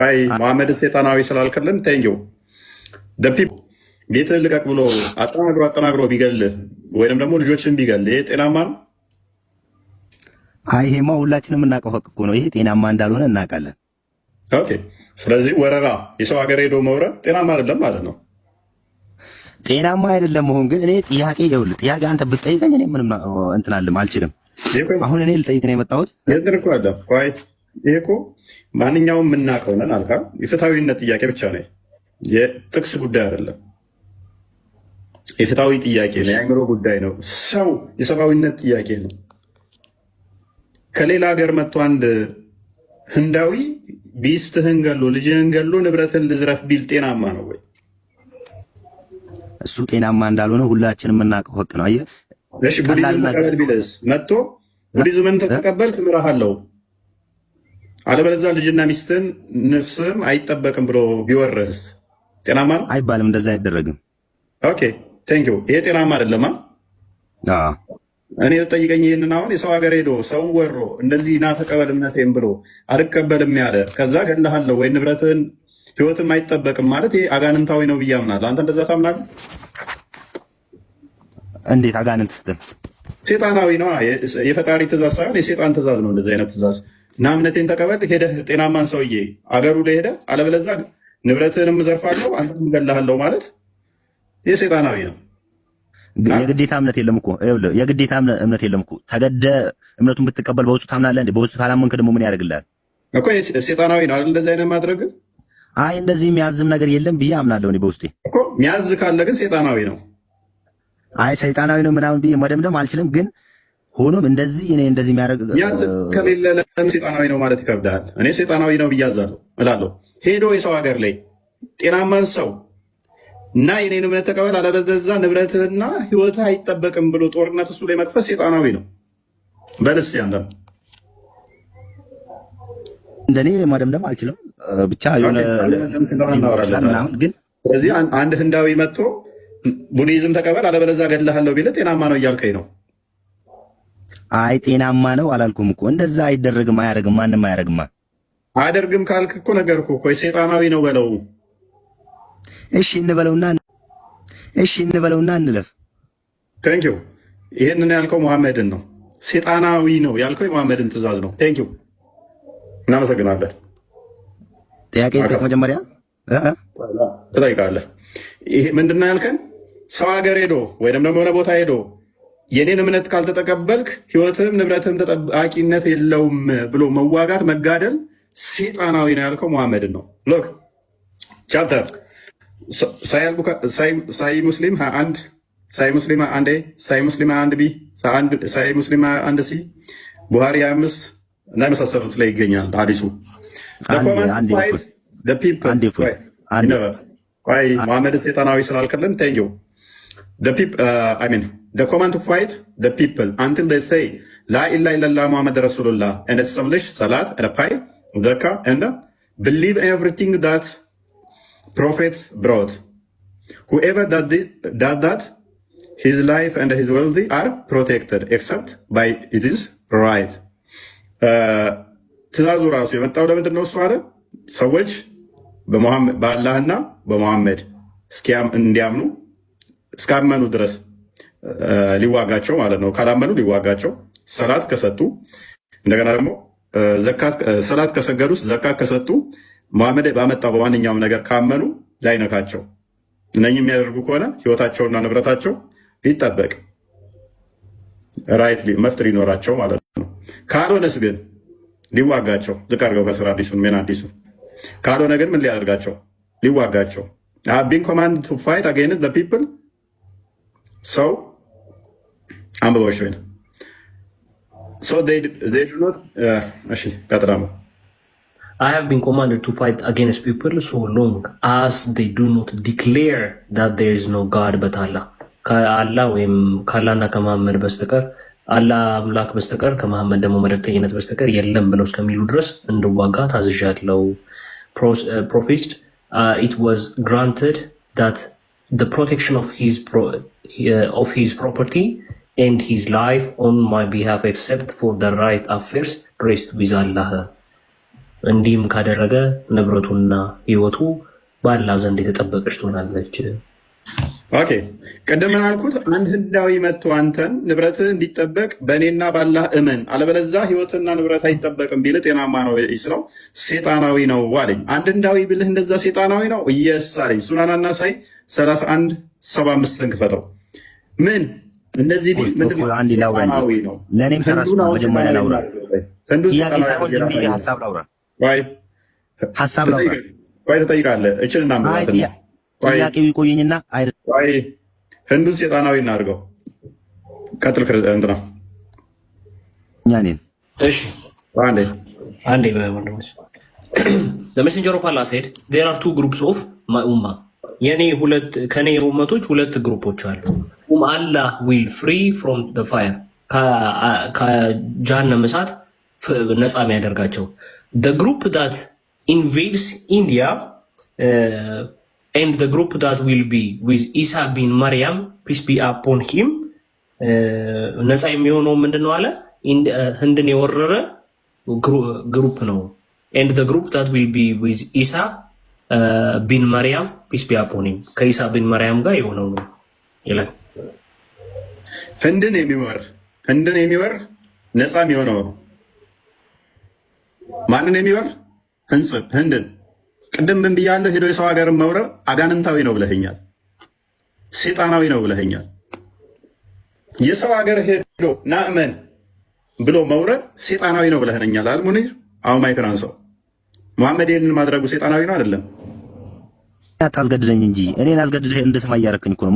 አይ መሐመድ ሰይጣናዊ ስላልከልን ቴንኪው ደፒፕ ቤትህን ልቀቅ ብሎ አጠናግሮ ቢገልህ ወይንም ደግሞ ልጆችን ቢገልህ ይሄ ጤናማ ነው? አይ ይሄማ ሁላችንም የምናውቀው ሀቅ እኮ ነው። ይሄ ጤናማ እንዳልሆነ እናውቃለን። ኦኬ፣ ስለዚህ ወረራ የሰው ሀገር ሄዶ መውረር ጤናማ አይደለም ማለት ነው። ጤናማ አይደለም መሆን ግን እኔ ጥያቄ አንተ ብትጠይቀኝ እኔ ምንም እንትን አልችልም። አሁን እኔ ልጠይቅ ነው የመጣሁት። ይሄ እኮ ማንኛውም የምናውቀው ነን አልካ። የፍትሐዊነት ጥያቄ ብቻ ነው፣ የጥቅስ ጉዳይ አይደለም። የፍትሐዊ ጥያቄ ነው፣ የአእምሮ ጉዳይ ነው። ሰው የሰብአዊነት ጥያቄ ነው። ከሌላ ሀገር መጥቶ አንድ ህንዳዊ ሚስትህን ገሎ ልጅህን ገሎ ንብረትን ልዝረፍ ቢል ጤናማ ነው ወይ? እሱ ጤናማ እንዳልሆነ ሁላችንም የምናውቀው ሀቅ ነው። አየህ፣ እሺ ቡዲዝም ተቀበል ቢልስ መጥቶ ቡዲዝምን ተቀበልክ ምራሃለው፣ አለበለዚያ ልጅና ሚስትህን ነፍስህም አይጠበቅም ብሎ ቢወርህስ ጤናማ ነው አይባልም። እንደዛ አይደረግም። ኦኬ ቴንኪው። ይሄ ጤናማ አይደለም። እኔ ጠይቀኝ። ይህንን አሁን የሰው ሀገር ሄዶ ሰው ወሮ እንደዚህ ና ተቀበል እምነቴን ብሎ አልቀበልም ያለ ከዛ ገድልሃለሁ ወይ ንብረትህን ህይወትም አይጠበቅም ማለት ይሄ አጋንንታዊ ነው ብዬ አምናለሁ። አንተ እንደዛ ታምናለህ? እንዴት አጋንንት ስትል ሴጣናዊ ነው። የፈጣሪ ትእዛዝ ሳይሆን የሴጣን ትእዛዝ ነው። እንደዚህ አይነት ትእዛዝ እና እምነቴን ተቀበል ሄደህ ጤናማን ሰውዬ አገሩ ላይ ሄደህ አለበለዚያ ንብረትህንም እዘርፋለሁ አንተም እገድልሃለሁ ማለት ይህ ሴጣናዊ ነው። የግዴታ እምነት የለም እኮ የግዴታ እምነት የለም እኮ። ተገደ እምነቱን ብትቀበል በውስጡ ታምናለህ እንዴ? በውስጡ ካላመንክ ደግሞ ምን ያደርግልሃል እኮ? ሴጣናዊ ነው አይደል? እንደዚህ አይነት ማድረግ አይ እንደዚህ የሚያዝም ነገር የለም ብዬ አምናለሁ እኔ በውስጤ እኮ። የሚያዝ ካለ ግን ሴጣናዊ ነው። አይ ሰይጣናዊ ነው ምናምን ብዬ መደምደም አልችልም። ግን ሆኖም እንደዚህ እኔ እንደዚህ የሚያደርግ የሚያዝ ከሌለ ለምን ሴጣናዊ ነው ማለት ይከብዳል። እኔ ሴጣናዊ ነው ብያዛለሁ እላለሁ። ሄዶ የሰው ሀገር ላይ ጤናማን ሰው እና የኔን እምነት ተቀበል አለበለዚያ ንብረትህና ህይወትህ አይጠበቅም ብሎ ጦርነት እሱ ላይ መክፈት ሴጣናዊ ነው በልስ ያንተም እንደኔ ማደምደም አልችልም። ብቻ የሆነ ግን ስለዚህ አንድ ህንዳዊ መጥቶ ቡዲዝም ተቀበል አለበለዚያ ገድልሃለሁ ቢልህ ጤናማ ነው እያልከኝ ነው? አይ ጤናማ ነው አላልኩም እኮ። እንደዛ አይደረግም፣ አያደርግም፣ ማንም አያደርግማ። አያደርግም ካልክ እኮ ነገርኩህ እኮ ሴጣናዊ ነው በለው። እሺ እንበለውና እንለፍ። ቴንኪው። ይህንን ያልከው መሐመድን ነው። ሴጣናዊ ነው ያልከው የመሐመድን ትእዛዝ ነው። ቴንኪው፣ እናመሰግናለን። ጥያቄ መጀመሪያ ትጠይቃለህ። ይሄ ምንድን ነው ያልከን? ሰው ሀገር ሄዶ ወይም ደግሞ የሆነ ቦታ ሄዶ የኔን እምነት ካልተቀበልክ ህይወትህም ንብረትህም ተጠባቂነት የለውም ብሎ መዋጋት መጋደል ሴጣናዊ ነው ያልከው መሐመድን ነው። ሎክ ቻፕተር ሳይ ሙስሊም 21 ሳይ ሙስሊም 1 ሳይ ሙስሊም 1 ቢ ሳይ ሙስሊም 1 ሲ ቡሃሪ 25 እና የመሳሰሉት ላይ ይገኛል ሀዲሱ። መሐመድ ሰይጣናዊ ስላልከልን ቴንኪው። The command to fight the people until they say La ilaha illallah Muhammad Rasulullah and establish salat and pay zakah and believe everything that prophet brought. Whoever does that, his life and his wealthy are protected except by it is right. ትእዛዙ ራሱ የመጣው ለምንድን ነው? እሱ አለ ሰዎች በአላህና በመሐመድ እንዲያምኑ እስካመኑ ድረስ ሊዋጋቸው ማለት ነው። ካላመኑ ሊዋጋቸው፣ ሰላት ከሰጡ እንደገና ደግሞ ሰላት ከሰገዱ፣ ዘካት ከሰጡ፣ መሐመድ ባመጣው በማንኛውም ነገር ካመኑ ላይነካቸው። እነኚህ የሚያደርጉ ከሆነ ህይወታቸውና ንብረታቸው ሊጠበቅ ራይት መፍት ሊኖራቸው ማለት ነው። ካልሆነስ ግን ሊዋጋቸው። ዝቅ አድርገው ከስራ ሜን አዲሱ ካልሆነ ግን ምን ሊያደርጋቸው? ሊዋጋቸው። ቢን ኮማንድ ቱ ፋይት አጌንስት ዘ ፒፕል ሰው አንብበሽ ወይ እሺ ቀጥላሙ I have been commanded to fight against people so long as they do not declare that there is no God but Allah. ከአላህ ወይም ከአላህና ከመሐመድ በስተቀር አላህ አምላክ በስተቀር ከመሐመድ ደግሞ መልእክተኝነት በስተቀር የለም ብለው እስከሚሉ ድረስ እንድዋጋ ታዝዣለሁ። Prophet, it was granted that the protection of his property and his life on my behalf except for the right affairs rest with Allah. እንዲህም ካደረገ ንብረቱና ህይወቱ በአላህ ዘንድ የተጠበቀች ትሆናለች። ኦኬ ቅድም ምን አልኩት? አንድ ህንዳዊ መጥቶ አንተን ንብረትህ እንዲጠበቅ በእኔና ባላህ እመን አለበለዛ ህይወትና ንብረት አይጠበቅም ቢልህ ጤናማ ነው ወይስ ነው ሴጣናዊ ነው አለኝ። አንድ ህንዳዊ ብልህ እንደዛ ሴጣናዊ ነው? እየስ አለኝ። ሱናናና ሳይ 31:75 ክፈተው። ምን እንደዚህ ቢል አንድ ላውራ ነው ለኔም ተራሱ መጀመሪያ ላውራ ጥያቄ ሳይሆን ዝም ብዬ ሐሳብ ላውራ ሐሳብ ላውራ ወይ ተጠይቃለህ እችልና ማለት ነው። ጥያቄው ይቆየኝና ህንዱን ሴጣናዊ እናድርገው። ቀጥል እንትና ያኔን እሺ አንዴ በወንድሞች the messenger of Allah said there are two groups of my ummah የኔ ከኔ ኡመቶች ሁለት ግሩፖች አሉ Allah will free from the fire ከጀሃነም እሳት ነፃ የሚያደርጋቸው the group that invades India and the group that will be with Isa bin Maryam peace be upon him ነፃ የሚሆነው ምንድነው አለ ህንድን የወረረ ግሩፕ ነው and the group that will be with Isa bin Maryam peace be upon him ከኢሳ bin Maryam ጋር የሆነው ነው ይላል። ህንድን የሚወር ነፃ የሚሆነው ማንን የሚወር ህንድን ቅድም ምን ብያለሁ? ሄዶ የሰው ሀገርን መውረር አጋንንታዊ ነው ብለኸኛል፣ ሴጣናዊ ነው ብለኸኛል። የሰው ሀገር ሄዶ ናእመን ብሎ መውረር ሴጣናዊ ነው ብለኸኛል አልሙኒር። አሁን ማይክን አንሳው። መሐመድ ይህንን ማድረጉ ሴጣናዊ ነው አይደለም? አታስገድደኝ እንጂ እኔን አስገድደህ እንደሰማ እያደረክኝ እኮ ነው።